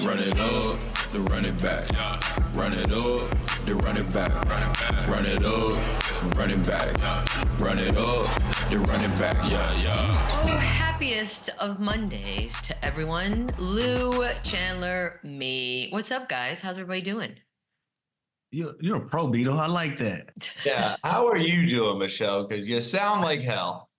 Run it up, then run it back. Run it up, then run it back. Run it up, run it back. Run it up, then run it back. Oh, happiest of Mondays to everyone. Lou, Chandler, me. What's up, guys? How's everybody doing? You're a pro, Beadle. I like that. Yeah. How are you doing, Michelle? Because you sound like hell.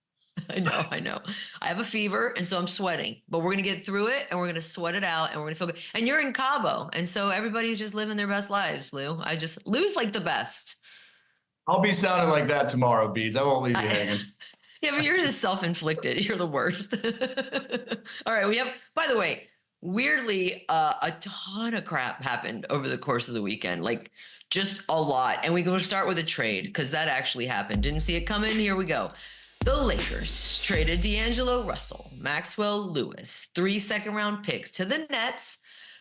I know. I have a fever, and so I'm sweating. But we're going to get through it, and we're going to sweat it out, and we're going to feel good. And you're in Cabo, and so everybody's just living their best lives, Lou. Lou's like the best. I'll be sounding like that tomorrow, Beads. I won't leave you hanging. Yeah, but yours is self-inflicted. You're the worst. All right, we have, by the way, weirdly, a ton of crap happened over the course of the weekend. Like, just a lot. And we're going to start with a trade, because that actually happened. Didn't see it coming. Here we go. The Lakers traded D'Angelo Russell, Maxwell Lewis, 3 second-round picks to the Nets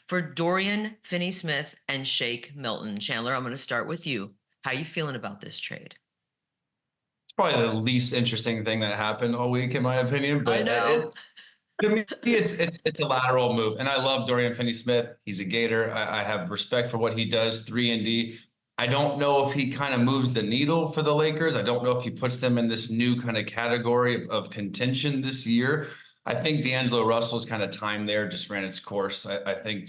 for Dorian, Finney-Smith, and Shake Milton. Chandler, I'm going to start with you. How are you feeling about this trade? It's probably the least interesting thing that happened all week, in my opinion. But I know. To me, it's a lateral move, and I love Dorian Finney-Smith. He's a Gator. I have respect for what he does, 3-and-D. I don't know if he kind of moves the needle for the Lakers. I don't know if he puts them in this new kind of category of contention this year. I think D'Angelo Russell's kind of time there just ran its course. I think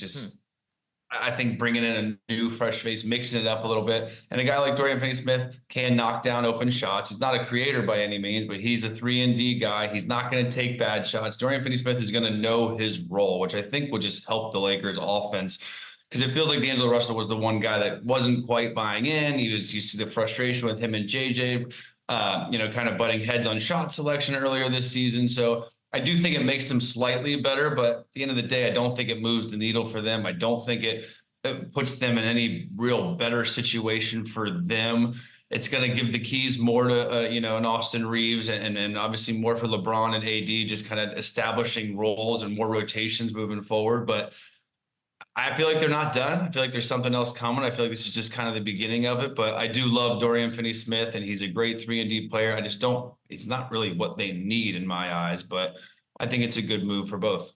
I think bringing in a new fresh face, mixing it up a little bit. And a guy like Dorian Finney-Smith can knock down open shots. He's not a creator by any means, but he's a 3-and-D guy. He's not going to take bad shots. Dorian Finney-Smith is going to know his role, which I think will just help the Lakers offense. Because it feels like D'Angelo Russell was the one guy that wasn't quite buying in. You see the frustration with him and JJ, kind of butting heads on shot selection earlier this season. So I do think it makes them slightly better, but at the end of the day, I don't think it moves the needle for them. I don't think it puts them in any real better situation for them. It's going to give the keys more to, an Austin Reeves and obviously more for LeBron and AD, just kind of establishing roles and more rotations moving forward. But I feel like they're not done. I feel like there's something else coming. I feel like this is just kind of the beginning of it, but I do love Dorian Finney-Smith, and he's a great 3-and-D player. It's not really what they need in my eyes, but I think it's a good move for both.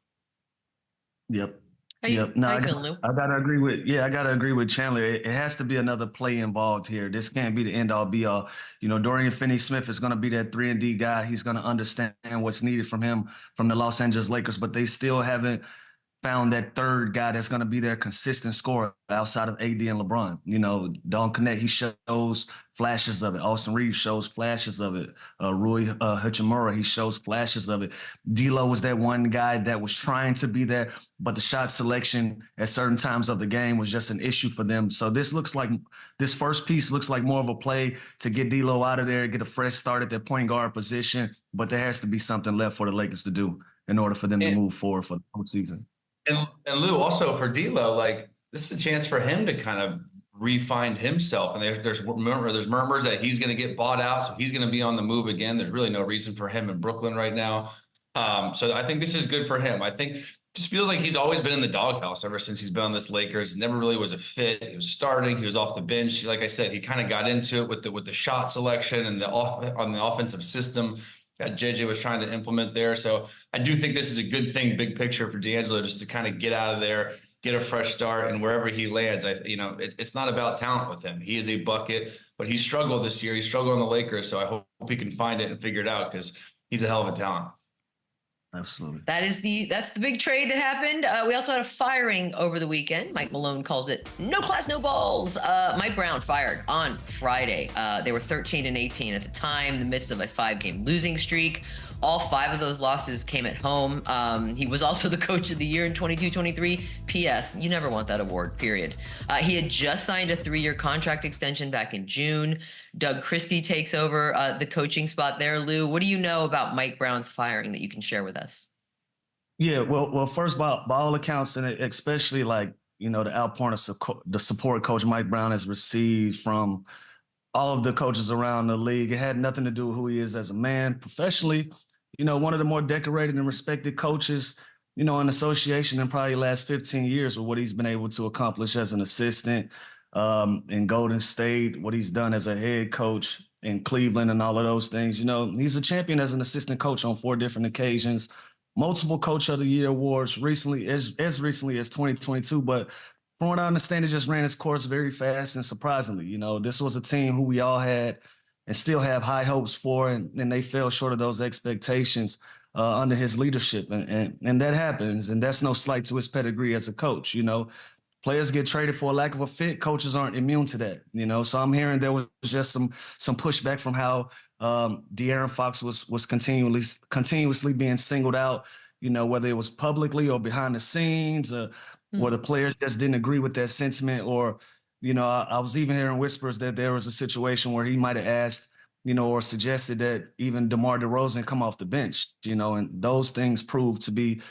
Yep. Yep. No, I gotta agree with Chandler. It has to be another play involved here. This can't be the end all be all. Dorian Finney-Smith is going to be that 3-and-D guy. He's going to understand what's needed from him from the Los Angeles Lakers, but they still haven't found that third guy that's going to be their consistent scorer outside of AD and LeBron. Don Connect, he shows flashes of it. Austin Reeves shows flashes of it. Rui Hachimura, he shows flashes of it. D'Lo was that one guy that was trying to be there, but the shot selection at certain times of the game was just an issue for them. So this first piece looks like more of a play to get D'Lo out of there, get a fresh start at that point guard position, but there has to be something left for the Lakers to do in order for them to move forward for the whole season. And Lou, also for D'Lo, this is a chance for him to kind of re-find himself. And there's murmurs that he's going to get bought out, so he's going to be on the move again. There's really no reason for him in Brooklyn right now. So I think this is good for him. I think it just feels like he's always been in the doghouse ever since he's been on this Lakers. Never really was a fit. He was starting. He was off the bench. Like I said, he kind of got into it with the shot selection and on the offensive system that JJ was trying to implement there. So I do think this is a good thing, big picture for D'Angelo, just to kind of get out of there, get a fresh start, and wherever he lands, it's not about talent with him. He is a bucket, but he struggled this year. He struggled on the Lakers, so I hope he can find it and figure it out because he's a hell of a talent. Absolutely. That's the big trade that happened. We also had a firing over the weekend. Mike Malone calls it no class, no balls. Mike Brown fired on Friday. They were 13-18 at the time, in the midst of a 5-game losing streak. All 5 of those losses came at home. He was also the coach of the year in 22-23. P.S. You never want that award, period. He had just signed a 3-year contract extension back in June. Doug Christie takes over the coaching spot there. Lou, what do you know about Mike Brown's firing that you can share with us? Yeah, well, first by all accounts, and especially the outpouring of the support Coach Mike Brown has received from all of the coaches around the league, it had nothing to do with who he is as a man. Professionally, one of the more decorated and respected coaches, in association in probably the last 15 years with what he's been able to accomplish as an assistant in Golden State, what he's done as a head coach in Cleveland and all of those things. He's a champion as an assistant coach on 4 different occasions, multiple Coach of the Year awards recently, as recently as 2022. But from what I understand, it just ran its course very fast and surprisingly. You know, this was a team who we all had and still have high hopes for, and they fell short of those expectations under his leadership. And that happens, and that's no slight to his pedigree as a coach. You know, players get traded for a lack of a fit. Coaches aren't immune to that, you know. So I'm hearing there was just some pushback from how De'Aaron Fox was continuously being singled out, you know, whether it was publicly or behind the scenes, or the players just didn't agree with that sentiment. Or, you know, I was even hearing whispers that there was a situation where he might have asked, you know, or suggested that even DeMar DeRozan come off the bench, you know, and those things proved to be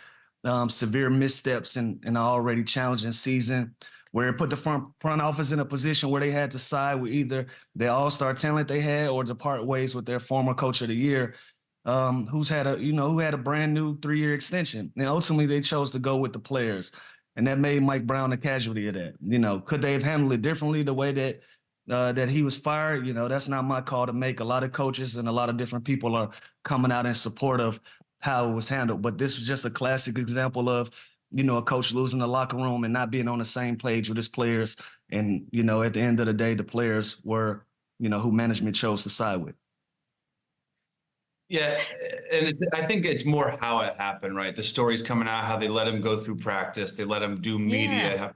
severe missteps in an already challenging season, where it put the front office in a position where they had to side with either the all-star talent they had or to part ways with their former Coach of the Year, who had a brand new 3-year extension. And ultimately they chose to go with the players. And that made Mike Brown a casualty of that. You know, could they have handled it differently the way that he was fired? You know, that's not my call to make. A lot of coaches and a lot of different people are coming out in support of how it was handled. But this was just a classic example of, you know, a coach losing the locker room and not being on the same page with his players. And, you know, at the end of the day, the players were, you know, who management chose to side with. Yeah, and I think it's more how it happened, right? The stories coming out, how they let him go through practice, they let him do media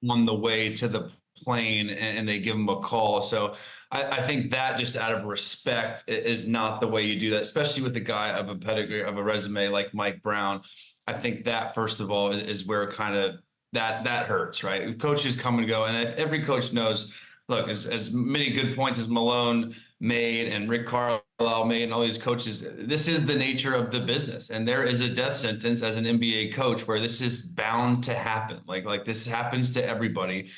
on the way to the plane, and they give him a call. So I think that, just out of respect, is not the way you do that, especially with a guy of a pedigree, of a resume like Mike Brown. I think that, first of all, is where kind of that hurts, right? Coaches come and go, and every coach knows, look, as many good points as Malone made and Rick Carlisle made and all these coaches, this is the nature of the business. And there is a death sentence as an NBA coach where this is bound to happen. Like this happens to everybody,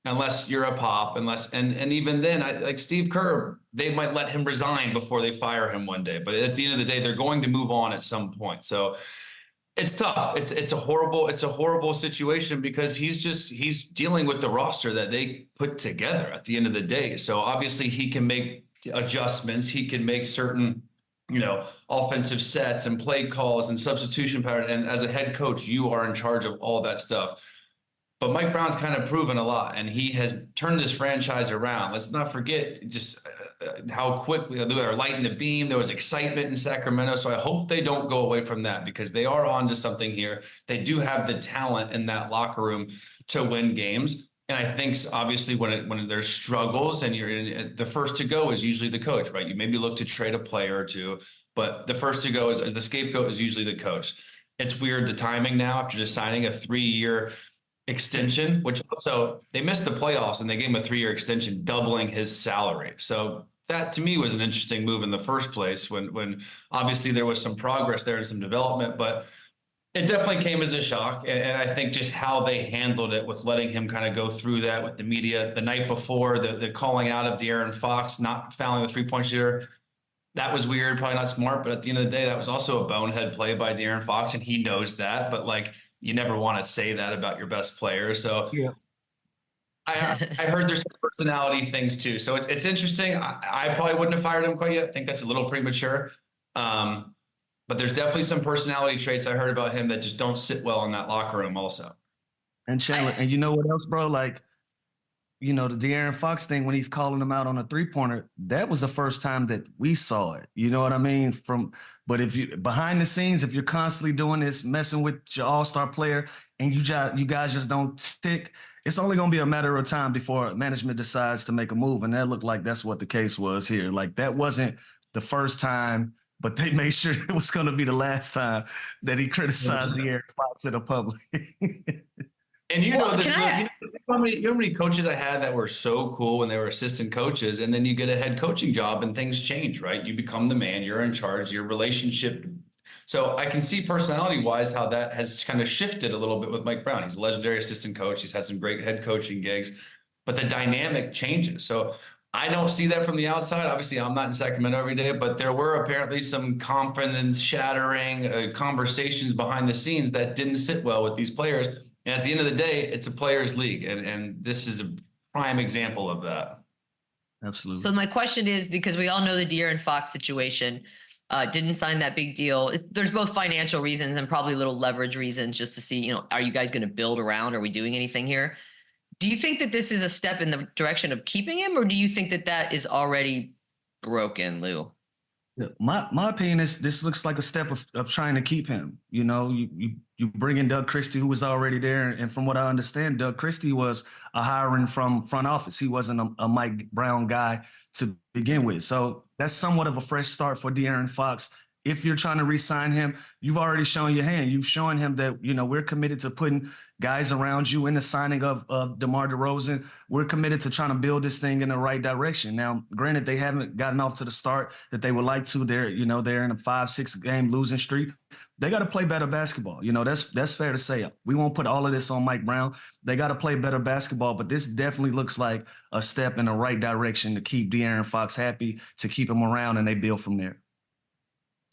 unless you're a pop, and even then, like Steve Kerr, they might let him resign before they fire him one day. But at the end of the day, they're going to move on at some point. So it's tough. It's a horrible situation, because he's dealing with the roster that they put together at the end of the day. So obviously he can make adjustments. He can make certain, you know, offensive sets and play calls and substitution pattern. And as a head coach, you are in charge of all that stuff. But Mike Brown's kind of proven a lot, and he has turned this franchise around. Let's not forget just how quickly they were lighting the beam. There was excitement in Sacramento. So I hope they don't go away from that, because they are on to something here. They do have the talent in that locker room to win games. And I think, obviously, when there's struggles and you're in, the first to go is usually the coach, right? You maybe look to trade a player or two, but the first to go is the scapegoat is usually the coach. It's weird, the timing now, after just signing a 3-year extension, which also they missed the playoffs and they gave him a 3-year extension, doubling his salary. So that, to me, was an interesting move in the first place, when obviously there was some progress there and some development, but it definitely came as a shock. And I think just how they handled it, with letting him kind of go through that with the media the night before, the calling out of De'Aaron Fox not fouling the 3-point shooter, that was weird, probably not smart. But at the end of the day, that was also a bonehead play by De'Aaron Fox, and he knows that. But like, you never want to say that about your best player. So yeah. I heard there's some personality things too. So it's interesting. I probably wouldn't have fired him quite yet. I think that's a little premature. But there's definitely some personality traits I heard about him that just don't sit well in that locker room also. And Chandler, and you know what else, bro? Like, you know, the De'Aaron Fox thing, when he's calling him out on a 3-pointer, that was the first time that we saw it. You know what I mean? But if you behind the scenes, if you're constantly doing this, messing with your all-star player, and you guys just don't stick, it's only going to be a matter of time before management decides to make a move. And that looked like that's what the case was here. Like, that wasn't the first time, but they made sure it was going to be the last time that he criticized De'Aaron Fox in the public. And you know this, you know how many coaches I had that were so cool when they were assistant coaches, and then you get a head coaching job and things change, right? You become the man, you're in charge, your relationship. So I can see personality-wise how that has kind of shifted a little bit with Mike Brown. He's a legendary assistant coach. He's had some great head coaching gigs, but the dynamic changes. So I don't see that from the outside. Obviously, I'm not in Sacramento every day, but there were apparently some confidence-shattering conversations behind the scenes that didn't sit well with these players. And at the end of the day, it's a players' league, and this is a prime example of that. Absolutely. So my question is, because we all know the De'Aaron Fox situation, Didn't sign that big deal. There's both financial reasons and probably little leverage reasons just to see, you know, are you guys going to build around? Are we doing anything here? Do you think that this is a step in the direction of keeping him, or do you think that that is already broken, Lou? Yeah, my opinion is this looks like a step of trying to keep him. You know, you bring in Doug Christie, who was already there, and from what I understand, Doug Christie was a hiring from front office. He wasn't a Mike Brown guy to begin with. So that's somewhat of a fresh start for De'Aaron Fox. If you're trying to re-sign him, you've already shown your hand. You've shown him that, you know, we're committed to putting guys around you in the signing of DeMar DeRozan. We're committed to trying to build this thing in the right direction. Now, granted, they haven't gotten off to the start that they would like to. They're in a 5-6 game losing streak. They got to play better basketball. You know, that's fair to say. We won't put all of this on Mike Brown. They got to play better basketball, but this definitely looks like a step in the right direction to keep De'Aaron Fox happy, to keep him around, and they build from there.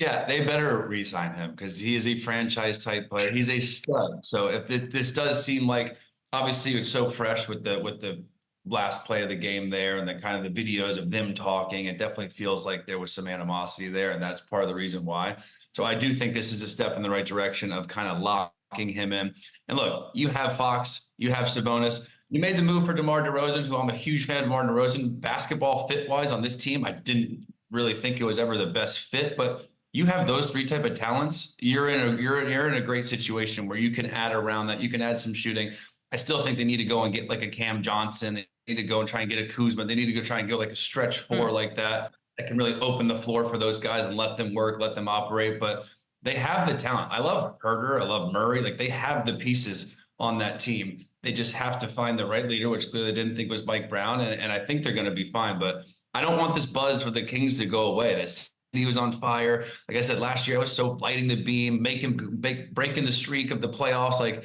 Yeah, they better re-sign him because he is a franchise type player. He's a stud. So if this does seem like, obviously it's so fresh with the last play of the game there and the kind of the videos of them talking, it definitely feels like there was some animosity there, and that's part of the reason why. So I do think this is a step in the right direction of kind of locking him in. And look, you have Fox, you have Sabonis. You made the move for DeMar DeRozan, who I'm a huge fan of DeMar DeRozan. Basketball fit-wise on this team, I didn't really think it was ever the best fit, but you have those three type of talents, you're in a great situation where you can add around that. You can add some shooting. I still think they need to go and get like a Cam Johnson. They need to go and try and get a Kuzma. They need to go try and go like a stretch four like that can really open the floor for those guys and let them work, let them operate. But they have the talent. I love Herter. I love Murray. Like, they have the pieces on that team. They just have to find the right leader, which clearly didn't think was Mike Brown. And I think they're going to be fine. But I don't want this buzz for the Kings to go away. He was on fire. Like I said, last year I was so lighting the beam, breaking the streak of the playoffs. Like,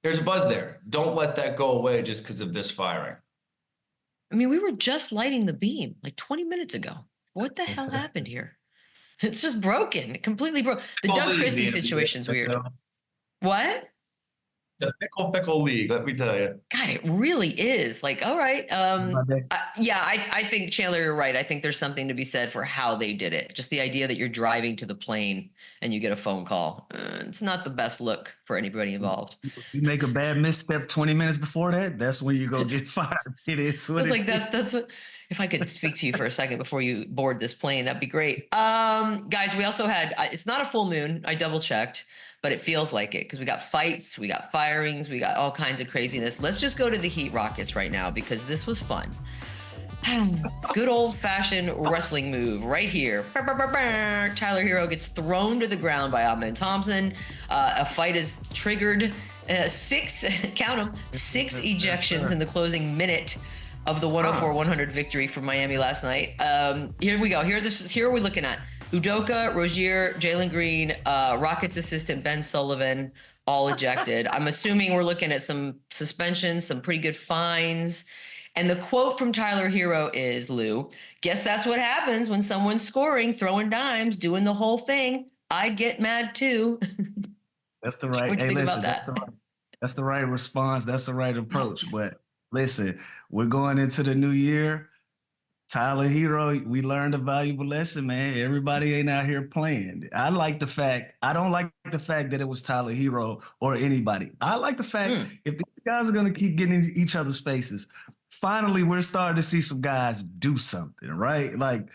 there's a buzz there. Don't let that go away just because of this firing. I mean, we were just lighting the beam like 20 minutes ago. What the hell happened here? It's just broken. It completely broke. The Doug Christie situation's weird. What? It's a fickle league, let me tell you. God, it really is. Like, all right. I think, Chandler, you're right. I think there's something to be said for how they did it. Just the idea that you're driving to the plane and you get a phone call. It's not the best look for anybody involved. You make a bad misstep 20 minutes before that, that's when you go get fired. It is what it's like that. That's what, if I could speak to you for a second before you board this plane, that'd be great. Guys, we also had, it's not a full moon. I double checked, but it feels like it because we got fights, we got firings, we got all kinds of craziness. Let's just go to the Heat Rockets right now because this was fun. Good old-fashioned wrestling move right here. Tyler Hero gets thrown to the ground by Ahmed Thompson. A fight is triggered. 6 ejections in the closing minute of the 104-100 victory for Miami last night. Here we go. Here we're looking at Udoka, Rozier, Jalen Green, Rockets assistant Ben Sullivan, all ejected. I'm assuming we're looking at some suspensions, some pretty good fines. And the quote from Tyler Hero is, Lou, guess that's what happens when someone's scoring, throwing dimes, doing the whole thing. I'd get mad too. That's the right. Hey, listen, that's the right response. That's the right approach. But listen, we're going into the new year. Tyler Hero, we learned a valuable lesson, man. Everybody ain't out here playing. I don't like the fact that it was Tyler Hero or anybody. I like the fact if these guys are going to keep getting in each other's faces, finally we're starting to see some guys do something, right? Like,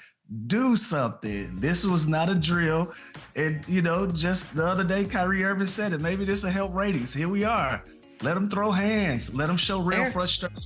do something. This was not a drill. And, you know, just the other day, Kyrie Irving said it. Maybe this will help ratings. Here we are. Let them throw hands. Let them show real frustration.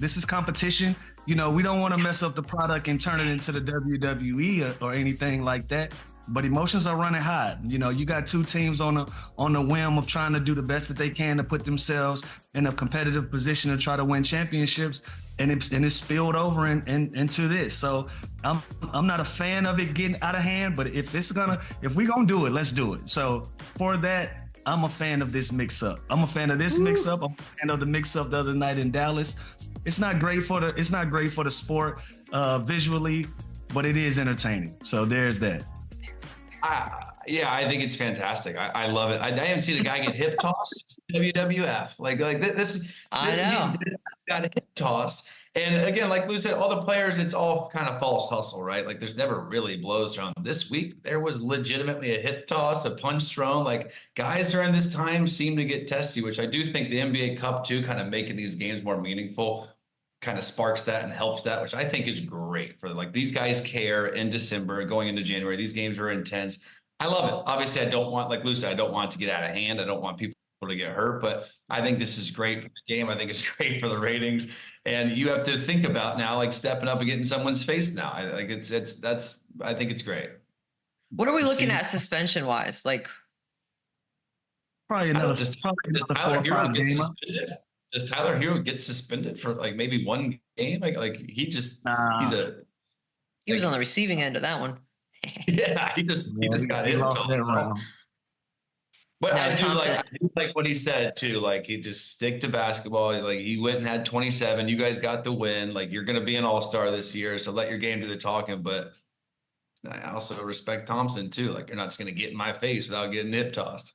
This is competition. You know, we don't want to mess up the product and turn it into the WWE or anything like that. But emotions are running high. You know, you got two teams on the whim of trying to do the best that they can to put themselves in a competitive position to try to win championships, and it's spilled over into this. So I'm not a fan of it getting out of hand, but if we're gonna do it, let's do it. So for that, I'm a fan of this mix-up. I'm a fan of this mix-up. I'm a fan of the mix-up the other night in Dallas. It's not great for the sport visually, but it is entertaining. So there's that. Yeah, I think it's fantastic. I love it. I haven't seen a guy get hip tossed since WWF. I know. He got a hip toss. And again, like Lou said, all the players, it's all kind of false hustle, right? Like there's never really blows thrown. This week, there was legitimately a hip toss, a punch thrown. Like guys during this time seem to get testy, which I do think the NBA Cup too, kind of making these games more meaningful, kind of sparks that and helps that, which I think is great for like these guys care in December going into January. These games are intense. I love it. Obviously, I don't want, like Lou said, I don't want it to get out of hand. I don't want people to get hurt, but I think this is great for the game. I think it's great for the ratings. And you have to think about now, like stepping up and getting someone's face now. I think it's great. What are we looking at suspension wise? Like probably another 4 or 5 games. Does Tyler Hero get suspended for like maybe one game? Like he just he was on the receiving end of that one. Yeah, he just got hit. But no, I do like what he said too. Like he just stick to basketball. Like he went and had 27. You guys got the win. Like you're going to be an all-star this year. So let your game do the talking. But I also respect Thompson too. Like you're not just going to get in my face without getting hip tossed.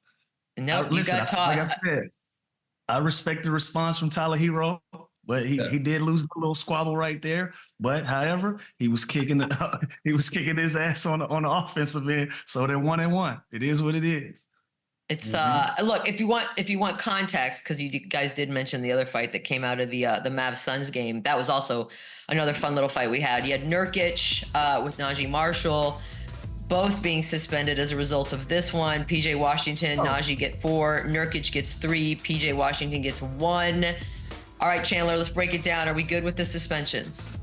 No, you got tossed. Like I said, I respect the response from Tyler Hero, but he did lose a little squabble right there. But however, he was kicking his ass on the offensive end. So they're 1-1. It is what it is. It's look, if you want context, because you guys did mention the other fight that came out of the Mavs Suns game. That was also another fun little fight we had. You had Nurkic with Najee Marshall, both being suspended as a result of this one. PJ Washington, Najee get 4, Nurkic gets 3, PJ Washington gets 1. All right, Chandler, let's break it down. Are we good with the suspensions?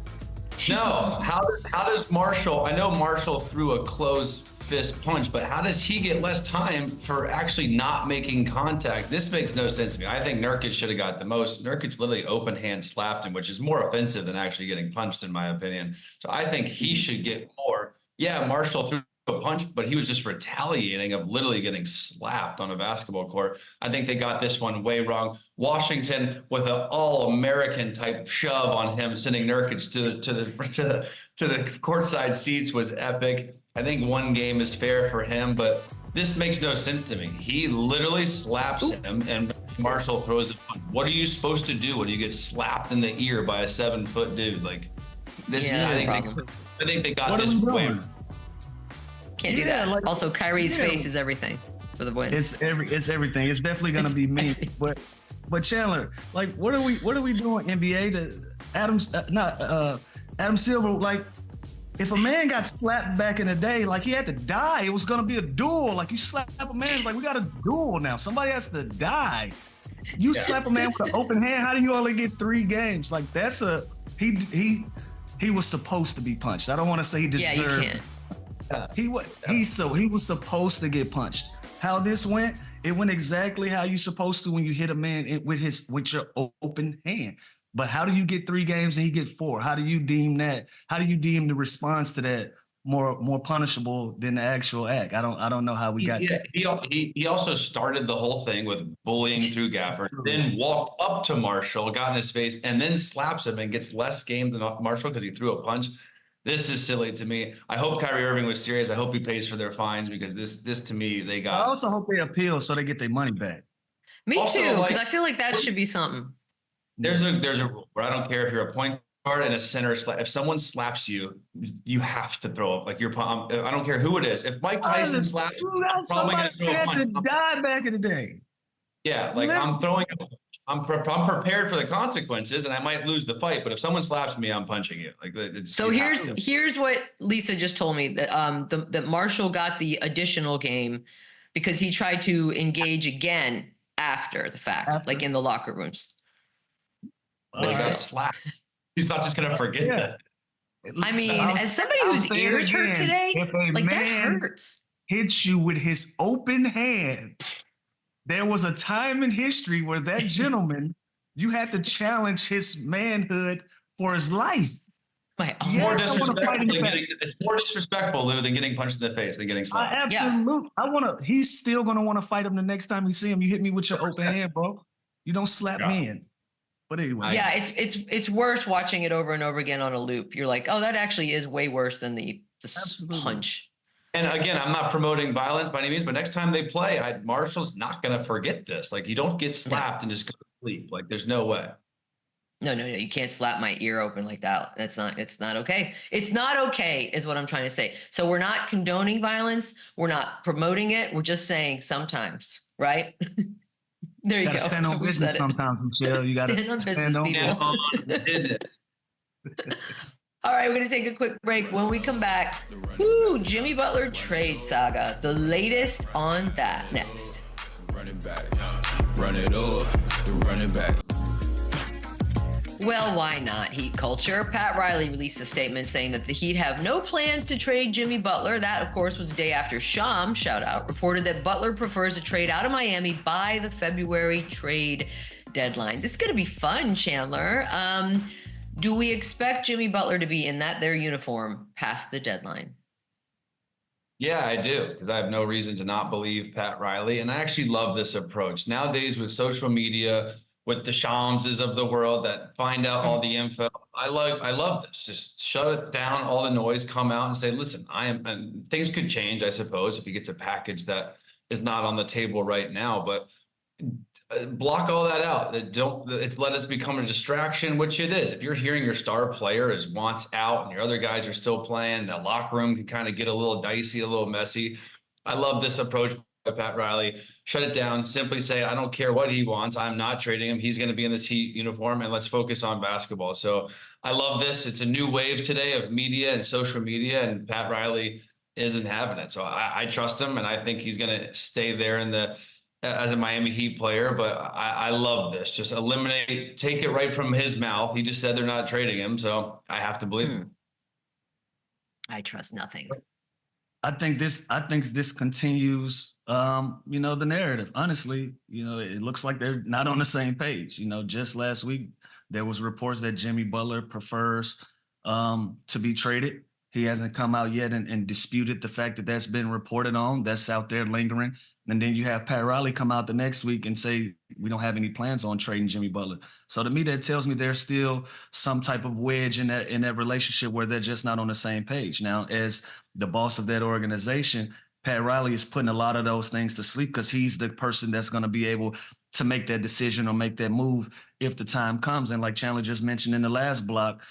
No. How does Marshall? I know Marshall threw a closed fist punch, but how does he get less time for actually not making contact? This makes no sense to me. I think Nurkic should have got the most. Nurkic literally open hand slapped him, which is more offensive than actually getting punched, in my opinion. So I think he should get more. Yeah, Marshall threw a punch, but he was just retaliating of literally getting slapped on a basketball court. I think they got this one way wrong. Washington with an all-American type shove on him, sending Nurkic to the courtside seats was epic. I think one game is fair for him, but this makes no sense to me. He literally slaps him, and Marshall throws it. What are you supposed to do when you get slapped in the ear by a 7-foot dude? Like this, yeah, I think they got this way. Can't do that. Like, also, Kyrie's face is everything for the win. It's everything. It's definitely gonna be me. But Chandler, like, what are we doing? NBA to Adam Silver. Like, if a man got slapped back in the day, like he had to die. It was gonna be a duel. Like you slap a man, it's like we got a duel now. Somebody has to die. You slap a man with an open hand. How do you only get 3 games? Like that's he was supposed to be punched. I don't want to say he deserved. Yeah, you can't. He was supposed to get punched. How this went, it went exactly how you're supposed to when you hit a man with your open hand. But how do you get 3 games and he get 4? How do you deem that? How do you deem the response to that more punishable than the actual act? I don't know how we got that. He also started the whole thing with bullying through Gafford, then walked up to Marshall, got in his face, and then slaps him and gets less game than Marshall because he threw a punch. This is silly to me. I hope Kyrie Irving was serious. I hope he pays for their fines because this to me, they got. I also hope they appeal so they get their money back. Me also, too, because I feel like that should be something. There's a rule where I don't care if you're a point guard and a center. If someone slaps you, you have to throw up. Like I don't care who it is. If Mike Tyson slaps you, I'm probably going to throw a punch. Die back in the day. Yeah, like I'm throwing. I'm prepared for the consequences, and I might lose the fight. But if someone slaps me, I'm punching you. Like so. Here's what Lisa just told me that that Marshall got the additional game because he tried to engage again after the fact, like in the locker rooms. He got slapped. He's not just gonna forget that. I mean, as somebody whose ears hurt today, like that hurts. Hits you with his open hand. There was a time in history where that gentleman, you had to challenge his manhood for his life. It's more disrespectful, Lou, than getting punched in the face, than getting slapped. Absolutely. Yeah. He's still gonna want to fight him the next time you see him. You hit me with your open hand, bro. You don't slap me in. But anyway. Yeah, it's worse watching it over and over again on a loop. You're like, oh, that actually is way worse than the punch. And again, I'm not promoting violence by any means, but next time they play, Marshall's not going to forget this. Like, you don't get slapped and just go to sleep. Like, there's no way. No, no, no. You can't slap my ear open like that. It's not okay. It's not okay is what I'm trying to say. So we're not condoning violence. We're not promoting it. We're just saying sometimes, right? There you go. Stand on business sometimes, Michelle. You got to stand on business, people. Business. All right, we're going to take a quick break. When we come back, Jimmy Butler trade saga, the latest on that next. Running back, run it up, the running back. Well, why not Heat culture? Pat Riley released a statement saying that the Heat have no plans to trade Jimmy Butler. That, of course, was the day after Sham, shout out, reported that Butler prefers a trade out of Miami by the February trade deadline. This is going to be fun, Chandler. Do we expect Jimmy Butler to be in their uniform past the deadline? Yeah, I do, because I have no reason to not believe Pat Riley. And I actually love this approach. Nowadays with social media, with the Shamses of the world that find out all the info, I love this. Just shut it down, all the noise, come out and say, listen, and things could change, I suppose, if he gets a package that is not on the table right now, but block all that out. It's let us become a distraction, which it is. If you're hearing your star player wants out and your other guys are still playing, the locker room can kind of get a little dicey, a little messy. I love this approach by Pat Riley. Shut it down. Simply say, I don't care what he wants. I'm not trading him. He's going to be in this Heat uniform, and let's focus on basketball. So I love this. It's a new wave today of media and social media, and Pat Riley isn't having it. So I trust him, and I think he's going to stay there as a Miami Heat player. But I love this. Just take it right from his mouth. He just said they're not trading him, so I have to believe him. I trust nothing. I think this continues, the narrative. Honestly, it looks like they're not on the same page. Just last week, there was reports that Jimmy Butler prefers to be traded. He hasn't come out yet and disputed the fact that that's been reported on. That's out there lingering. And then you have Pat Riley come out the next week and say, we don't have any plans on trading Jimmy Butler. So to me, that tells me there's still some type of wedge in that relationship where they're just not on the same page. Now, as the boss of that organization, Pat Riley is putting a lot of those things to sleep because he's the person that's going to be able to make that decision or make that move if the time comes. And like Chandler just mentioned in the last block,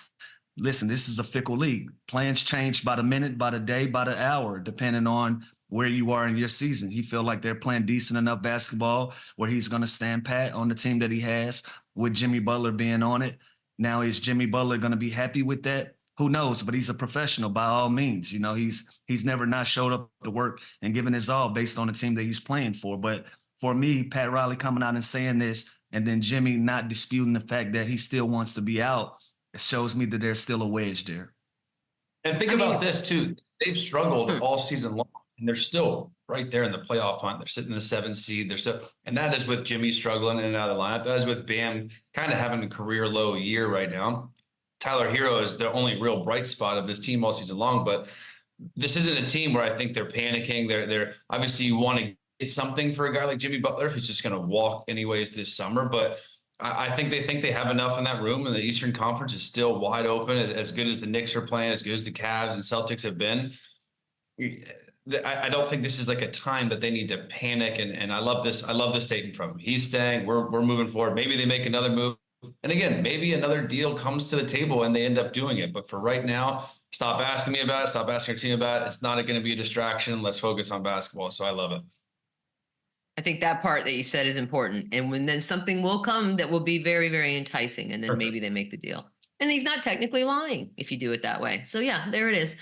listen, this is a fickle league. Plans change by the minute, by the day, by the hour, depending on where you are in your season. He feel like they're playing decent enough basketball where he's going to stand pat on the team that he has with Jimmy Butler being on it. Now, is Jimmy Butler going to be happy with that? Who knows? But he's a professional by all means. He's never not showed up to work and given his all based on the team that he's playing for. But for me, Pat Riley coming out and saying this, and then Jimmy not disputing the fact that he still wants to be out, it shows me that there's still a wedge there. And think about this too. They've struggled all season long, and they're still right there in the playoff hunt. They're sitting in the 7th seed. And that is with Jimmy struggling in and out of the lineup. That is with Bam kind of having a career low year right now. Tyler Hero is the only real bright spot of this team all season long. But this isn't a team where I think they're panicking. They're obviously, you want to get something for a guy like Jimmy Butler if he's just going to walk anyways this summer. But I think they have enough in that room, and the Eastern Conference is still wide open. As good as the Knicks are playing, as good as the Cavs and Celtics have been, I don't think this is like a time that they need to panic. And I love this. I love this statement from him. He's staying. We're moving forward. Maybe they make another move, and again, maybe another deal comes to the table and they end up doing it. But for right now, stop asking me about it. Stop asking your team about it. It's not going to be a distraction. Let's focus on basketball. So I love it. I think that part that you said is important. And then something will come that will be very, very enticing. And then maybe they make the deal. And he's not technically lying if you do it that way. So yeah, there it is.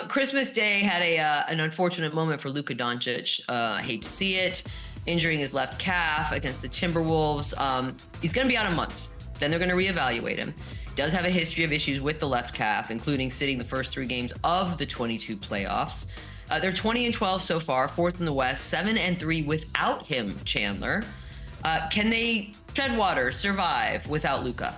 Christmas Day had an unfortunate moment for Luka Doncic. I hate to see it. Injuring his left calf against the Timberwolves. He's going to be out a month. Then they're going to reevaluate him. Does have a history of issues with the left calf, including sitting the first 3 games of the 22 playoffs. They're 20-12 so far, 4th in the West, 7-3 without him, Chandler. Can they tread water, survive without Luka?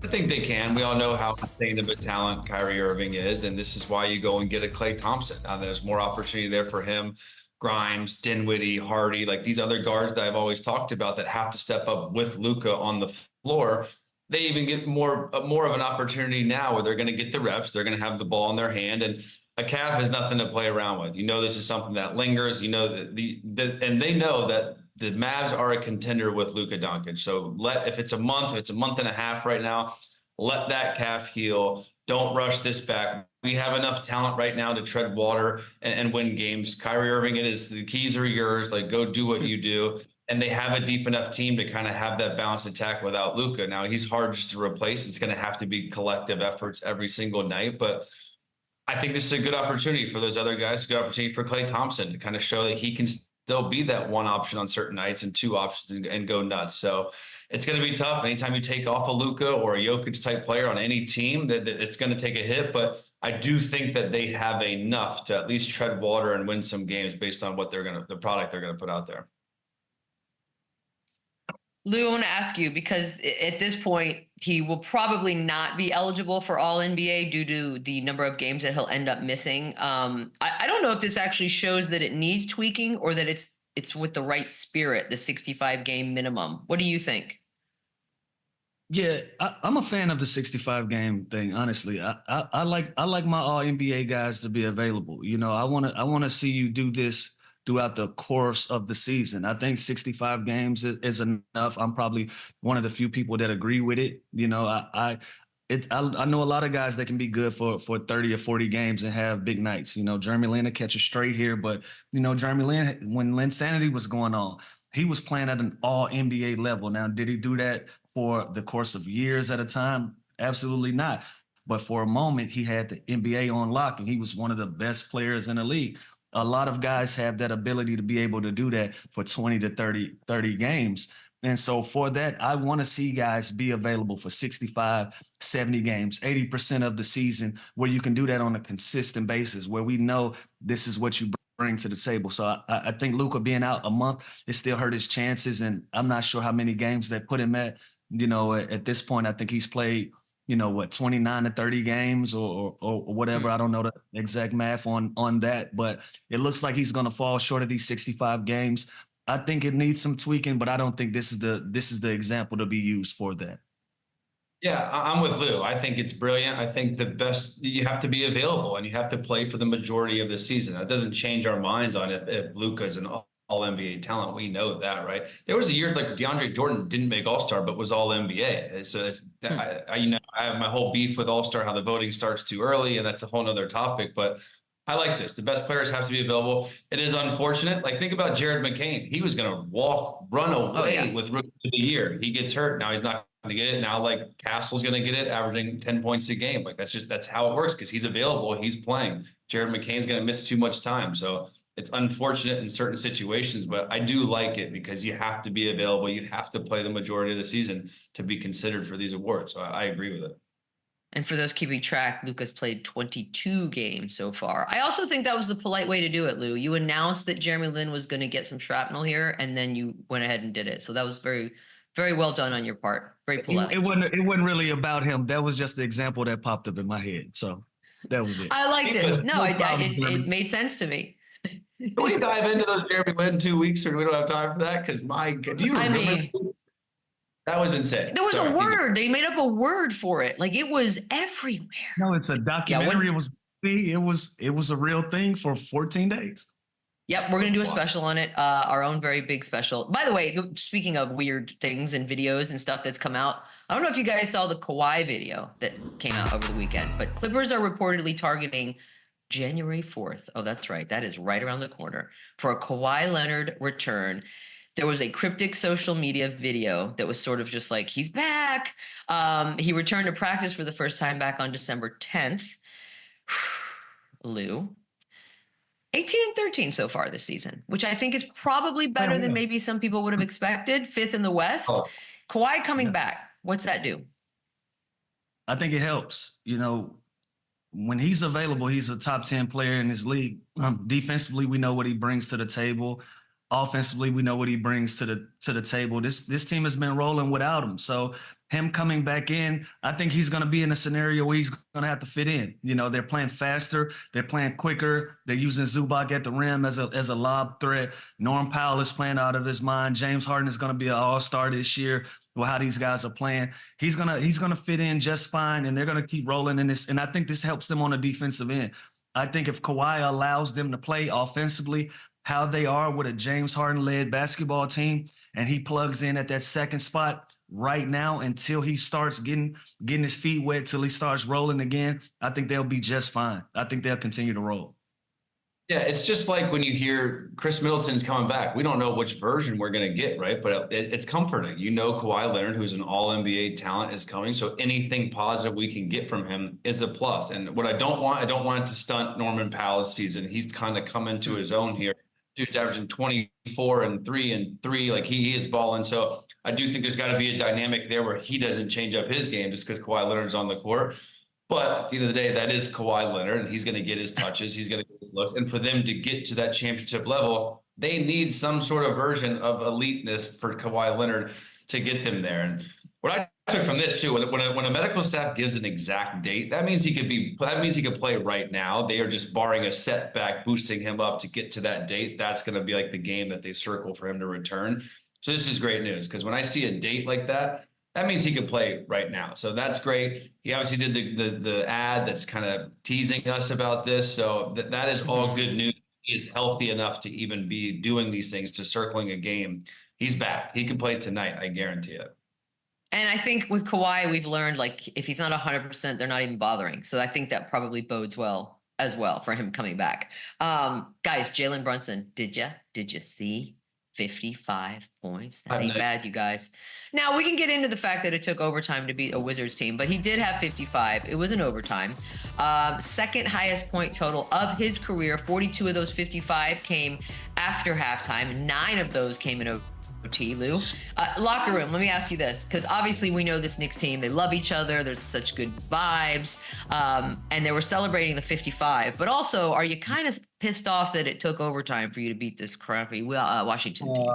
I think they can. We all know how insane of a talent Kyrie Irving is, and this is why you go and get a Klay Thompson. There's more opportunity there for him. Grimes, Dinwiddie, Hardy, like these other guards that I've always talked about that have to step up with Luka on the floor. They even get more of an opportunity now where they're going to get the reps. They're going to have the ball in their hand. And a calf is nothing to play around with. You know, this is something that lingers. You know that and they know that the Mavs are a contender with Luka Doncic. So if it's a month and a half right now, let that calf heal. Don't rush this back. We have enough talent right now to tread water and win games. Kyrie Irving, the keys are yours. Like, go do what you do. And they have a deep enough team to kind of have that balanced attack without Luka. Now, he's hard just to replace. It's going to have to be collective efforts every single night. But I think this is a good opportunity for those other guys, a good opportunity for Klay Thompson to kind of show that he can still be that one option on certain nights and two options and go nuts. So it's going to be tough. Anytime you take off a Luka or a Jokic type player on any team, that it's going to take a hit. But I do think that they have enough to at least tread water and win some games based on what the product they're going to put out there. Lou, I want to ask you, because at this point, he will probably not be eligible for All NBA due to the number of games that he'll end up missing. I don't know if this actually shows that it needs tweaking or that it's with the right spirit, the 65 game minimum. What do you think? Yeah, I'm a fan of the 65 game thing. Honestly, I like my All NBA guys to be available. You know, I want to see you do this throughout the course of the season. I think 65 games is enough. I'm probably one of the few people that agree with it. You know, I know a lot of guys that can be good for 30 or 40 games and have big nights. You know, Jeremy Lin will catch a straight here, but you know, Jeremy Lin, when Linsanity was going on, he was playing at an All NBA level. Now, did he do that for the course of years at a time? Absolutely not. But for a moment, he had the NBA on lock, and he was one of the best players in the league. A lot of guys have that ability to be able to do that for 20 to 30 games. And so for that, I want to see guys be available for 65, 70 games, 80% of the season, where you can do that on a consistent basis, where we know this is what you bring to the table. So I think Luka being out a month, it still hurt his chances. And I'm not sure how many games that put him at. You know, at this point, I think he's played, 29 to 30 games or whatever. I don't know the exact math on that, but it looks like he's going to fall short of these 65 games. I think it needs some tweaking, but I don't think this is the example to be used for that. Yeah, I'm with Lou. I think it's brilliant. I think the best, you have to be available and you have to play for the majority of the season. That doesn't change our minds on if Luka's an all NBA talent. We know that, right? There was years like DeAndre Jordan didn't make All-Star, but was all NBA. So I have my whole beef with All-Star, how the voting starts too early, and that's a whole nother topic. But I like this. The best players have to be available. It is unfortunate. Like, think about Jared McCain. He was going to run away with Rookie of the Year. He gets hurt. Now he's not going to get it. Now, like, Castle's going to get it, averaging 10 points a game. Like, that's how it works, because he's available. He's playing. Jared McCain's going to miss too much time. So it's unfortunate in certain situations, but I do like it because you have to be available. You have to play the majority of the season to be considered for these awards. So I agree with it. And for those keeping track, Luka's played 22 games so far. I also think that was the polite way to do it, Lou. You announced that Jeremy Lin was going to get some shrapnel here, and then you went ahead and did it. So that was very, very well done on your part. Very polite. It wasn't really about him. That was just the example that popped up in my head. So that was it. I liked it. No, it made sense to me. Can we dive into those Jeremy Lin 2 weeks, or we don't have time for that? Because do you remember? That was insane. There was a word. They made up a word for it. Like, it was everywhere. No, it's a documentary. It was a real thing for 14 days. Yep, we're going to do a special on it, our own very big special. By the way, speaking of weird things and videos and stuff that's come out, I don't know if you guys saw the KAWHI video that came out over the weekend, but Clippers are reportedly targeting January 4th. Oh, that's right. That is right around the corner for a Kawhi Leonard return. There was a cryptic social media video that was sort of just like, he's back. He returned to practice for the first time back on December 10th. Lou, 18-13 so far this season, which I think is probably better than maybe some people would have expected. 5th in the West. Kawhi coming back. What's that do? I think it helps. When he's available, he's a top 10 player in his league. Defensively, we know what he brings to the table. Offensively, we know what he brings to the table. This team has been rolling without him. So him coming back in, I think he's going to be in a scenario where he's going to have to fit in. They're playing faster. They're playing quicker. They're using Zubac at the rim as a lob threat. Norm Powell is playing out of his mind. James Harden is going to be an all-star this year. Well, how these guys are playing, he's gonna fit in just fine, and they're gonna keep rolling in this. And I think this helps them on the defensive end. I think if Kawhi allows them to play offensively how they are with a James Harden-led basketball team, and he plugs in at that second spot right now until he starts getting his feet wet, till he starts rolling again, I think they'll be just fine. I think they'll continue to roll. Yeah, it's just like when you hear Chris Middleton's coming back. We don't know which version we're going to get, right? But it's comforting. You know, Kawhi Leonard, who's an all-NBA talent, is coming. So anything positive we can get from him is a plus. And what I don't want it to stunt Norman Powell's season. He's kind of come into his own here. Dude's averaging 24 and 3. Like he is balling. So I do think there's got to be a dynamic there where he doesn't change up his game just because Kawhi Leonard's on the court. But at the end of the day, that is Kawhi Leonard, and he's going to get his touches. He's going to get his looks. And for them to get to that championship level, they need some sort of version of eliteness for Kawhi Leonard to get them there. And what I took from this too, when a medical staff gives an exact date, that means he could play right now. They are just barring a setback, boosting him up to get to that date. That's going to be like the game that they circle for him to return. So this is great news, because when I see a date like that, that means he can play right now. So that's great. He obviously did the ad that's kind of teasing us about this. So that is all good news. He is healthy enough to even be doing these things, to circling a game. He's back. He can play tonight. I guarantee it. And I think with Kawhi, we've learned, like, if he's not 100%, they're not even bothering. So I think that probably bodes well as well for him coming back. Guys, Jalen Brunson, did you see 55 points? That ain't bad, you guys. Now, we can get into the fact that it took overtime to beat a Wizards team, but he did have 55. It was an overtime. Second highest point total of his career. 42 of those 55 came after halftime. 9 of those came in OT, Lou. Locker room, let me ask you this, because obviously we know this Knicks team, they love each other, there's such good vibes, and they were celebrating the 55, but also, are you kind of pissed off that it took overtime for you to beat this crappy Washington team?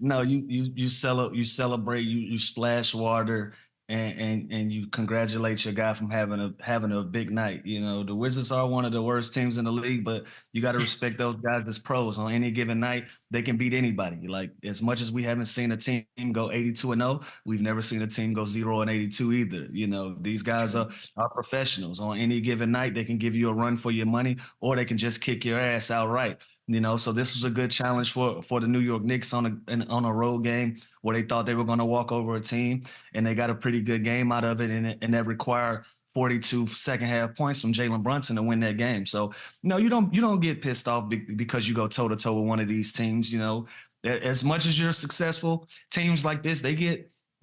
No, you celebrate, you splash water, and you congratulate your guy from having a big night. You know, the Wizards are one of the worst teams in the league, but you got to respect those guys as pros. On any given night, they can beat anybody. Like, as much as we haven't seen a team go 82-0, we've never seen a team go 0-82 either. You know, these guys are professionals. On any given night, they can give you a run for your money, or they can just kick your ass outright. You know, so this was a good challenge for the New York Knicks on a road game where they thought they were going to walk over a team, and they got a pretty good game out of it, and that required 42 second half points from Jalen Brunson to win that game. So no, you don't get pissed off because you go toe to toe with one of these teams. You know, as much as you're successful, teams like this,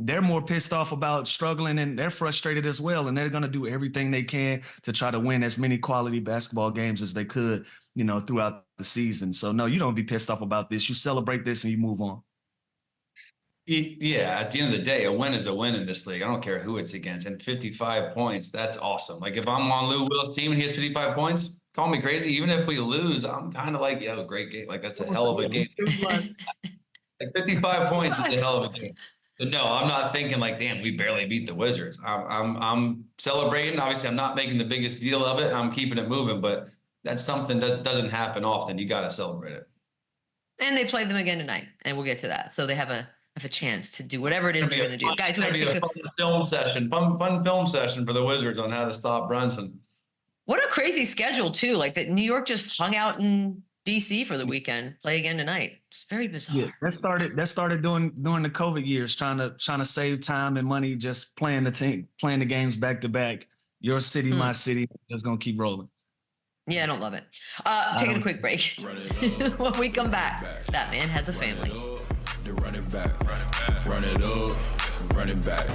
they're more pissed off about struggling, and they're frustrated as well. And they're going to do everything they can to try to win as many quality basketball games as they could, you know, throughout the season. So no, you don't be pissed off about this. You celebrate this and you move on. Yeah, at the end of the day, a win is a win in this league. I don't care who it's against. And 55 points, that's awesome. Like, if I'm on Lou Will's team and he has 55 points, call me crazy. Even if we lose, I'm kind of like, yo, great game. Like, that's a hell of a game. Like 55 points is a hell of a game. So no, I'm not thinking like, damn, we barely beat the Wizards. I'm celebrating. Obviously, I'm not making the biggest deal of it. I'm keeping it moving, but that's something that doesn't happen often. You got to celebrate it. And they play them again tonight, and we'll get to that. So they have a chance to do whatever it is they're going to do. Guys, we got to take a fun film session for the Wizards on how to stop Brunson. What a crazy schedule too. Like, that New York just hung out in DC for the weekend, play again tonight. It's very bizarre. Yeah, that started during the COVID years, trying to save time and money, just playing the games back to back. Your city, my city, just gonna keep rolling. Yeah, I don't love it. Taking a quick break. When we come back, that man has a family. Run it back, run it up, run it back.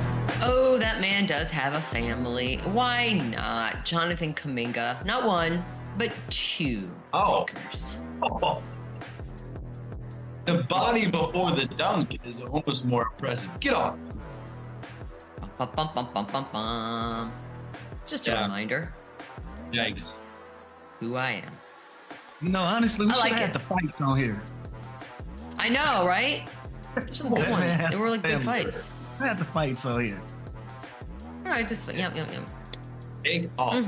Oh, that man does have a family. Why not? Jonathan Kuminga, not one, but 2 Lakers. Oh. The body before the dunk is almost more impressive. Get off. Bum, bum, bum, bum, bum, bum. Just a reminder. Yikes. Who I am. You know, honestly, we I like should have the fights on here. I know, right? There's some good ones. They were like good fights. We have the fights on here. All right, this way. Yep. Take off.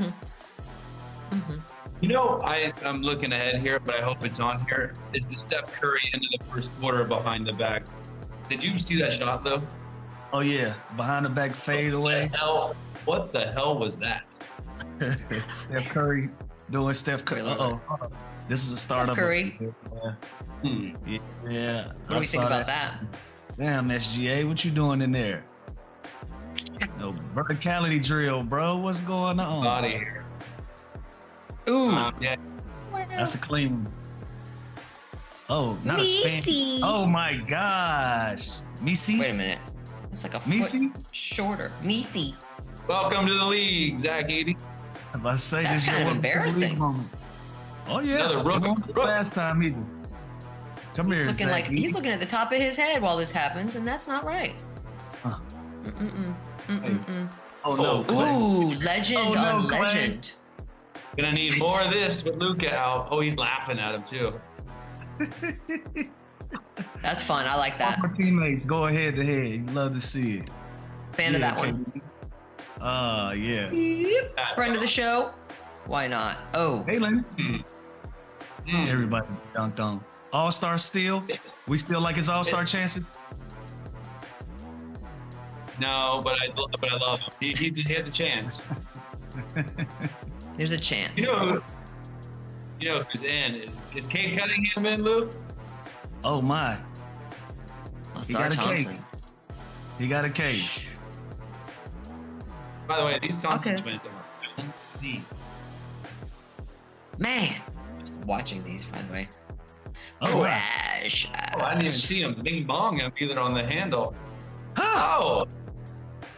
You know, I'm looking ahead here, but I hope it's on here. Is the Steph Curry into the first quarter behind the back? Did you see that shot, though? Oh, yeah. Behind the back fade away. What the hell was that? Steph Curry doing Steph Curry. Uh-oh. This is a startup. Steph Curry. Yeah. What do we think about that? Damn, SGA, what you doing in there? No verticality drill, bro. What's going on? Body here. Ooh. Yeah. That's a clean one. Oh, not Missy. a spin. Oh my gosh. Missy? Wait a minute. It's like a Missy? foot shorter. Missy. Welcome to the league, Zach Edey. If I say That's this, kind of embarrassing. Oh yeah. Another rook. It won't be the last time either. Come here, Looking Zach. like he's looking at the top of his head while this happens, and that's not right. Huh. Hey. Oh no. Clay. Ooh, legend Oh, no, on Clay. legend. Gonna need more of this with Luka out. Oh, he's laughing at him too. That's fun. I like that. All my teammates go head to head. You love to see it. Fan of that one. Yeah. Yep. That's Friend of the show. Why not? Oh, Hey, Lynn. Everybody dunked on. All-star still? We still like his all-star chances? No, but I love him. He had the chance. there's a chance. You know who's in? Is Kate Cunningham in, Luke? Oh my. He Sar got a case. Thompson. He got a case. By the way, these Thompson Okay. twins I don't see. Man, watching these, by the way. Oh, wow. Crash. Oh, I didn't even see him. Bing bong him either on the handle. Ah, Oh,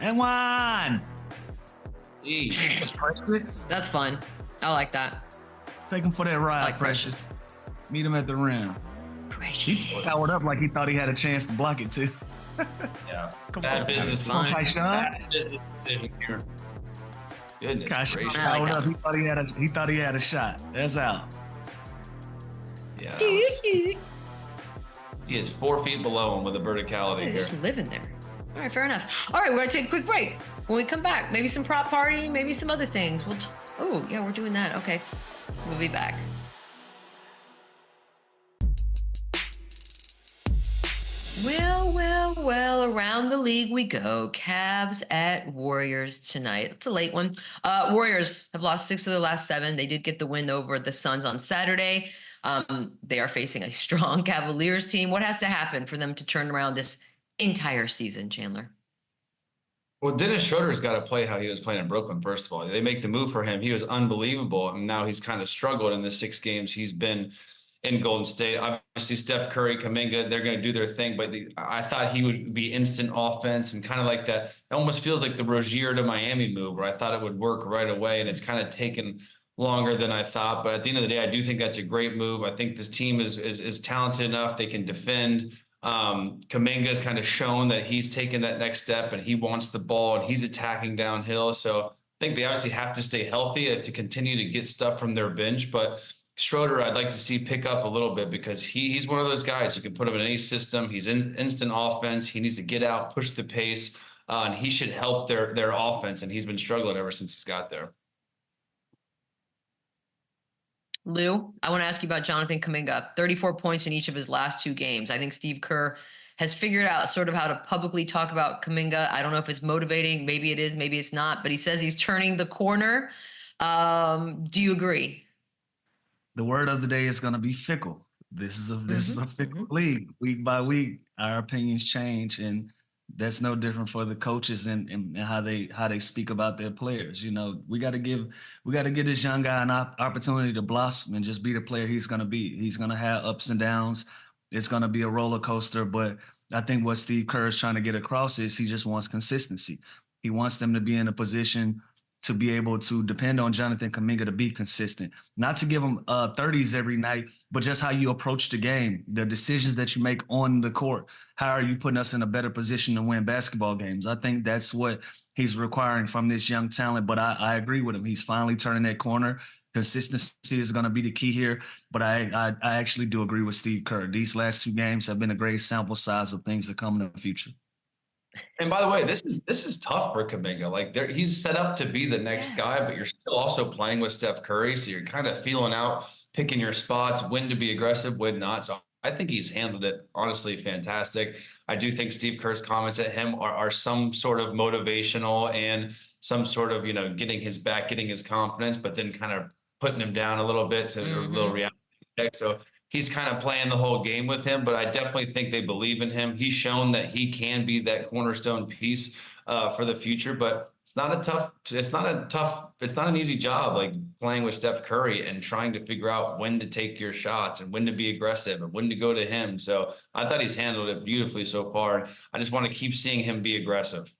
and one. geez. That's fun. I like that. Take him for that ride, like Precious. Meet him at the rim. Precious. He powered up like he thought he had a chance to block it too. Yeah. Come Bad on, business. fine. Kai Sean. Bad business decision here. Goodness Kai Sean gracious. I like powered that. up. He thought he had a shot. That's out. Yeah. He is 4 feet below him with the verticality They're here. just living there. All right, fair enough. All right, we're gonna take a quick break. When we come back, maybe some prop party, maybe some other things. Oh yeah, we're doing that. Okay, we'll be back. Well, around the league we go. Cavs at Warriors tonight. It's a late one. Warriors have lost 6 of their last 7. They did get the win over the Suns on Saturday. They are facing a strong Cavaliers team. What has to happen for them to turn around this entire season, Chandler? Well, Dennis Schroeder's got to play how he was playing in Brooklyn, first of all. They make the move for him. He was unbelievable, and now he's kind of struggled in the 6 games he's been in Golden State. Obviously, Steph Curry, Kuminga, they're going to do their thing, but I thought he would be instant offense and kind of like that. It almost feels like the Rozier to Miami move, where I thought it would work right away, and it's kind of taken longer than I thought. But at the end of the day, I do think that's a great move. I think this team is talented enough. They can defend. Kuminga's kind of shown that he's taken that next step and he wants the ball and he's attacking downhill. So I think they obviously have to stay healthy to continue to get stuff from their bench. But Schroeder, I'd like to see pick up a little bit because he's one of those guys. You can put him in any system. He's in instant offense. He needs to get out, push the pace, and he should help their offense. And he's been struggling ever since he's got there. Lou, I want to ask you about Jonathan Kuminga. 34 points in each of his last 2 games. I think Steve Kerr has figured out sort of how to publicly talk about Kuminga. I don't know if it's motivating. Maybe it is, maybe it's not. But he says he's turning the corner. Do you agree? The word of the day is going to be fickle. This is a fickle league. Week by week, our opinions change, and that's no different for the coaches and how they speak about their players. You know, we got to give this young guy an opportunity to blossom and just be the player he's going to be. He's going to have ups and downs. It's going to be a roller coaster, but I think what Steve Kerr is trying to get across is he just wants consistency. He wants them to be in a position to be able to depend on Jonathan Kuminga to be consistent, not to give him 30s every night, but just how you approach the game, the decisions that you make on the court. How are you putting us in a better position to win basketball games? I think that's what he's requiring from this young talent, but I agree with him. He's finally turning that corner. Consistency is going to be the key here, but I actually do agree with Steve Kerr. These last 2 games have been a great sample size of things that come in the future. And by the way, this is tough for Kuminga. Like he's set up to be the next guy, but you're still also playing with Steph Curry, so you're kind of feeling out, picking your spots, when to be aggressive, when not. So I think he's handled it honestly fantastic. I do think Steve Kerr's comments at him are some sort of motivational and some sort of getting his back, getting his confidence, but then kind of putting him down a little bit to a little reality check. So he's kind of playing the whole game with him, but I definitely think they believe in him. He's shown that he can be that cornerstone piece for the future, but it's not an easy job, like playing with Steph Curry and trying to figure out when to take your shots and when to be aggressive and when to go to him. So I thought he's handled it beautifully so far. I just want to keep seeing him be aggressive.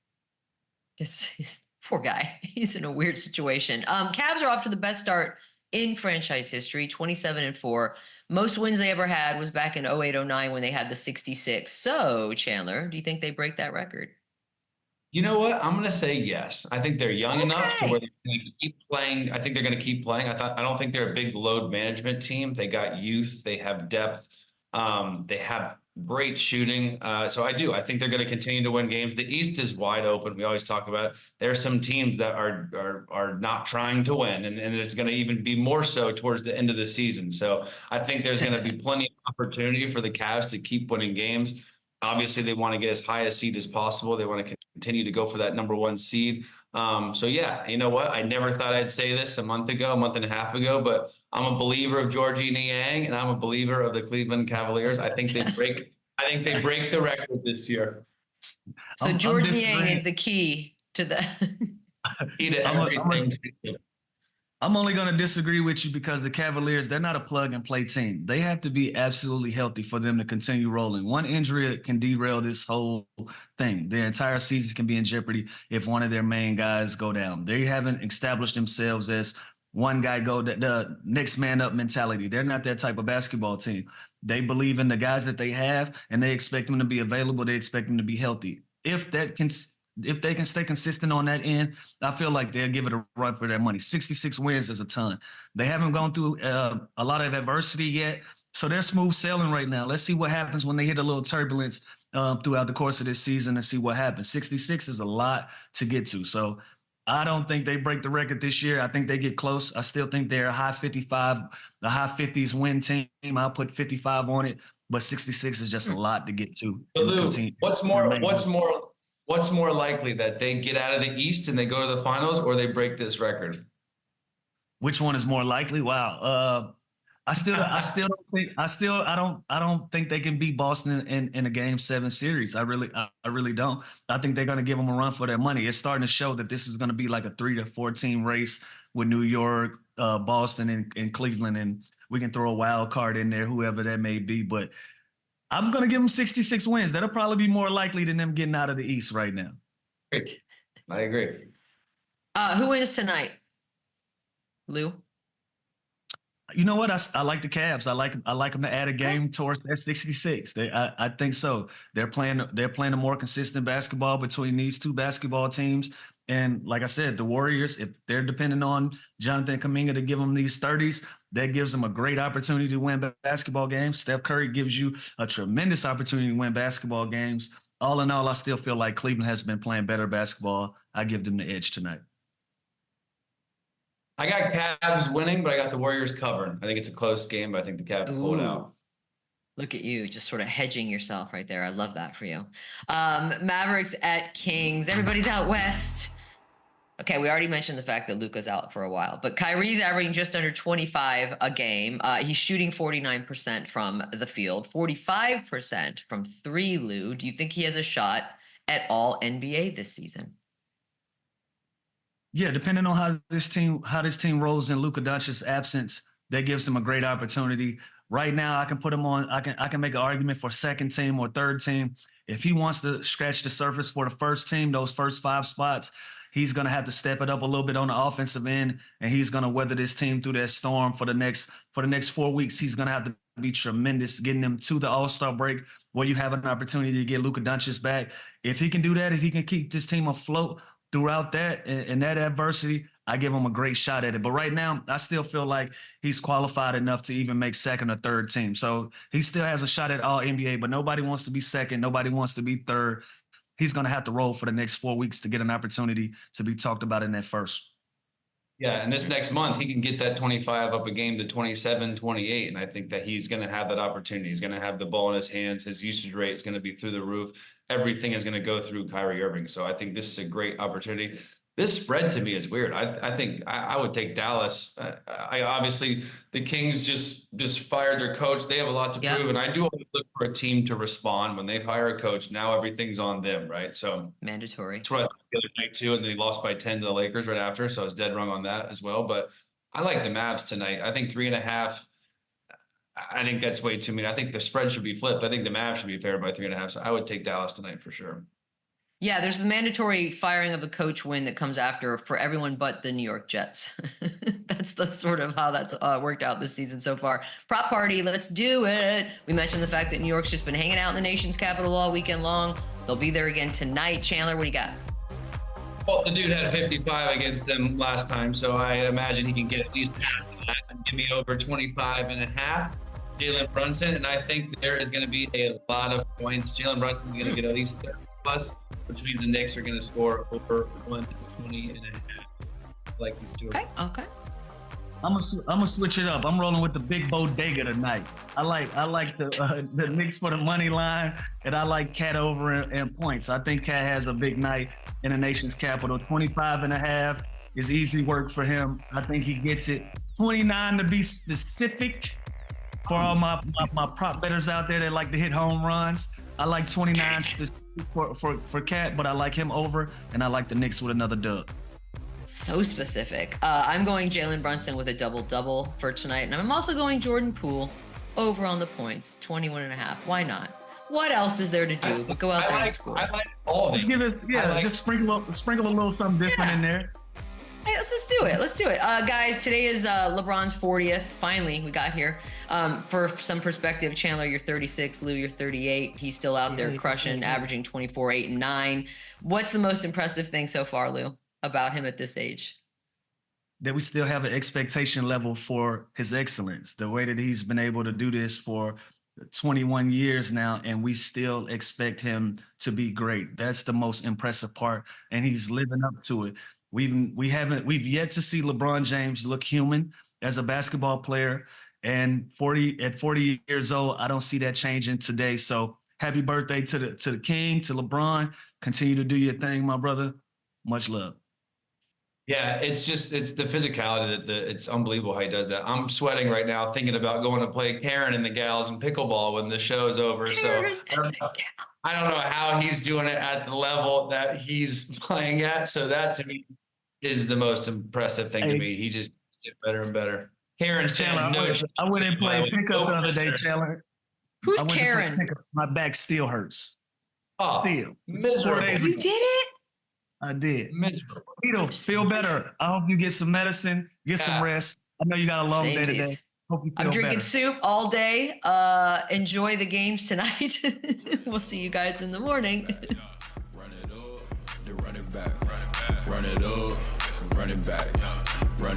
Poor guy. He's in a weird situation. Cavs are off to the best start in franchise history, 27-4. Most wins they ever had was back in 08-09 when they had the 66. So, Chandler, do you think they break that record? You know what? I'm going to say yes. I think they're young enough to where they're going to keep playing. I think they're going to keep playing. I don't think they're a big load management team. They got youth. They have depth. They have great shooting. So I think they're going to continue to win games. The East is wide open. We always talk about it. There are some teams that are not trying to win, and it's going to even be more so towards the end of the season. So I think there's going to be plenty of opportunity for the Cavs to keep winning games. Obviously, they want to get as high a seed as possible. They want to continue to go for that #1 seed. So yeah, you know what? I never thought I'd say this a month and a half ago, but I'm a believer of Georgie Niang, and I'm a believer of the Cleveland Cavaliers. I think they break the record this year. So George Niang is the key to the key to everything. I'm only going to disagree with you because the Cavaliers, they're not a plug-and-play team. They have to be absolutely healthy for them to continue rolling. One injury can derail this whole thing. Their entire season can be in jeopardy if one of their main guys go down. They haven't established themselves as one guy go, the next man up mentality. They're not that type of basketball team. They believe in the guys that they have, and they expect them to be available. They expect them to be healthy. If they can stay consistent on that end, I feel like they'll give it a run for their money. 66 wins is a ton. They haven't gone through a lot of adversity yet, so they're smooth sailing right now. Let's see what happens when they hit a little turbulence throughout the course of this season and see what happens. 66 is a lot to get to, so I don't think they break the record this year. I think they get close. I still think they're a high 50s win team. I'll put 55 on it, but 66 is just a lot to get to. What's more likely, that they get out of the East and they go to the finals, or they break this record? Which one is more likely? Wow. I don't think they can beat Boston in a Game 7 series. I really don't. I think they're going to give them a run for their money. It's starting to show that this is going to be like a 3 to 4 team race with New York, Boston, and Cleveland, and we can throw a wild card in there, whoever that may be. But I'm going to give them 66 wins. That'll probably be more likely than them getting out of the East right now. Great. I agree. Who wins tonight? Lou? You know what? I like the Cavs. I like them to add a game towards that 66. I think so. They're playing a more consistent basketball between these two basketball teams. And like I said, the Warriors, if they're depending on Jonathan Kuminga to give them these 30s, that gives them a great opportunity to win basketball games. Steph Curry gives you a tremendous opportunity to win basketball games. All in all, I still feel like Cleveland has been playing better basketball. I give them the edge tonight. I got Cavs winning, but I got the Warriors covering. I think it's a close game, but I think the Cavs pull it out. Look at you, just sort of hedging yourself right there. I love that for you. Mavericks at Kings. Everybody's out west. Okay, we already mentioned the fact that Luka's out for a while, but Kyrie's averaging just under 25 a game. He's shooting 49% from the field, 45% from 3, Lou. Do you think he has a shot at all NBA this season? Yeah, depending on how this team rolls in Luka Doncic's absence, that gives him a great opportunity. Right now, I can put him on. I can make an argument for second team or third team. If he wants to scratch the surface for the first team, those first 5 spots, he's going to have to step it up a little bit on the offensive end, and he's going to weather this team through that storm for the next 4 weeks. He's going to have to be tremendous, getting them to the All-Star break where you have an opportunity to get Luka Doncic back. If he can do that, if he can keep this team afloat throughout that and that adversity, I give him a great shot at it. But right now, I still feel like he's qualified enough to even make second or third team. So he still has a shot at all NBA, but nobody wants to be second. Nobody wants to be third. He's going to have to roll for the next 4 weeks to get an opportunity to be talked about in that first. Yeah, and this next month, he can get that 25 up a game to 27, 28, and I think that he's going to have that opportunity. He's going to have the ball in his hands. His usage rate is going to be through the roof. Everything is going to go through Kyrie Irving. So I think this is a great opportunity. This spread to me is weird. I think I would take Dallas. I obviously the Kings just fired their coach. They have a lot to prove, and I do always look for a team to respond when they hire a coach. Now everything's on them, right? So mandatory. That's what I thought the other night too, and they lost by 10 to the Lakers right after. So I was dead wrong on that as well. But I like the Mavs tonight. I think 3.5. I think that's way too many. I think the spread should be flipped. I think the Mavs should be favored by 3.5. So I would take Dallas tonight for sure. Yeah, there's the mandatory firing of a coach win that comes after for everyone but the New York Jets. That's the sort of how that's worked out this season so far. Prop party, let's do it. We mentioned the fact that New York's just been hanging out in the nation's capital all weekend long. They'll be there again tonight. Chandler, what do you got? Well, the dude had 55 against them last time, so I imagine he can get at least half of that and give me over 25.5. Jalen Brunson, and I think there is going to be a lot of points. Jalen Brunson is going to get at least 30 plus, which means the Knicks are going to score over 120.5. Like these two. Okay. I'm gonna switch it up. I'm rolling with the big bodega tonight. I like the Knicks for the money line, and I like Cat over and points. I think Cat has a big night in the nation's capital. 25.5 is easy work for him. I think he gets it. 29 to be specific. For all my prop bettors out there that like to hit home runs, I like 29 specific for Cat, but I like him over, and I like the Knicks with another dub. So specific. I'm going Jalen Brunson with a double-double for tonight, and I'm also going Jordan Poole over on the points, 21.5. Why not? What else is there to do but go out there and score? I like all of it. Just sprinkle a little something different in there. Hey, let's just do it. Let's do it. Guys, today is LeBron's 40th. Finally, we got here. For some perspective, Chandler, you're 36. Lou, you're 38. He's still out there crushing, averaging 24, 8, and 9. What's the most impressive thing so far, Lou, about him at this age? That we still have an expectation level for his excellence, the way that he's been able to do this for 21 years now, and we still expect him to be great. That's the most impressive part, and he's living up to it. We've yet to see LeBron James look human as a basketball player, and at 40 years old, I don't see that changing today. So happy birthday to the King, to LeBron. Continue to do your thing, my brother. Much love. Yeah, it's the physicality it's unbelievable how he does that. I'm sweating right now thinking about going to play Karen and the gals in pickleball when the show's over. So I don't know how he's doing it at the level that he's playing at. So that to me is the most impressive thing to me. He just gets better and better. Karen stands I went and played pickup the other day, Chandler. Who's Karen? My back still hurts. Oh, still. miserable. You did it? I did. Miserable. Beadle, feel better. I hope you get some medicine, get some rest. I know you got a long day today. Hope you feel I'm drinking better. soup all day. Enjoy the games tonight. We'll see you guys in the morning. Run it up, then run it back. Run it up, run it back.